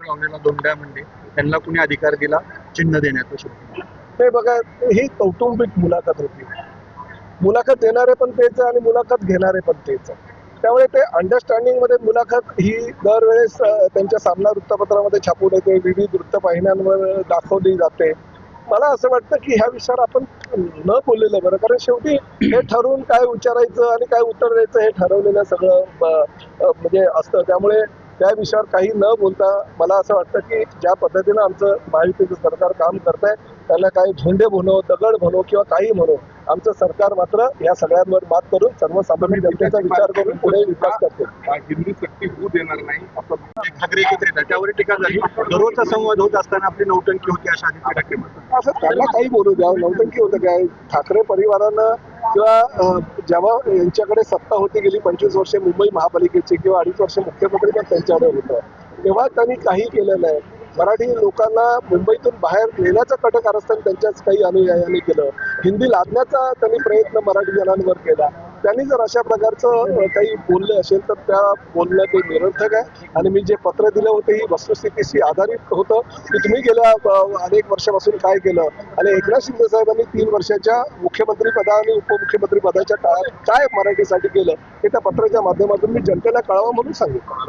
लावलेला दोंड्या म्हणजे त्यांना कुणी अधिकार दिला चिन्ह देण्याचा? नाही बघा, ही कौटुंबिक मुलाखत होती. मुलाखत देणारे पण तेच आणि मुलाखत घेणारे पण तेच. त्यामुळे ते अंडरस्टँडिंग मध्ये मुलाखत ही दरवेळेस त्यांच्या सामना वृत्तपत्रामध्ये छापून येते, विविध वृत्तवाहिन्यांवर दाखवली जाते. मला असं वाटतं की ह्या विषयावर आपण न बोललेलं बरं, कारण शेवटी हे ठरवून काय विचारायचं आणि काय उत्तर द्यायचं हे ठरवलेलं सगळं म्हणजे असतं. त्यामुळे त्या विषयावर काही न बोलता मला असं वाटतं की ज्या पद्धतीनं आमचं महायुतीचं सरकार काम करत आहे, त्याला काही झोंडे म्हणो, दगड म्हणो किंवा काही म्हणो, आमचं सरकार मात्र या सगळ्यांवर मात करून सर्वसामान्य जनतेचा विचार करून पुढे विकास करते. हिंदी सक्ती होऊ देणार नाही असं ठाकरे एकत्रित आहे, त्यावर टीका झाली. दररोजचा संवाद होत असताना आपली नौटंकी होती अशा आदित्य ठाकरे म्हणतात. असं त्यांना काही बोलू द्या, नौटंकी होतं काय. ठाकरे परिवारानं किंवा जेव्हा यांच्याकडे सत्ता होती गेली 25 वर्षे मुंबई महापालिकेची किंवा 2.5 वर्ष मुख्यमंत्री पण त्यांच्याकडे होतं, तेव्हा त्यांनी काही केलं नाही. मराठी लोकांना मुंबईतून बाहेर नेण्याचं कट कारस्थान त्यांच्याच काही अनुयायांनी केलं. हिंदी लादण्याचा त्यांनी प्रयत्न मराठी जनांवर केला. त्यांनी जर अशा प्रकारचं काही बोलले असेल तर त्या बोलणं ते निरर्थक आहे. आणि मी जे पत्र दिलं होतं ही वस्तुस्थितीशी आधारित होतं की तुम्ही गेल्या अनेक वर्षापासून काय केलं आणि एकनाथ शिंदे साहेबांनी 3 वर्षाच्या मुख्यमंत्री पदा आणि उपमुख्यमंत्री पदाच्या काळात काय मराठीसाठी केलं हे त्या पत्राच्या माध्यमातून मी जनतेला कळावं म्हणून सांगितलं.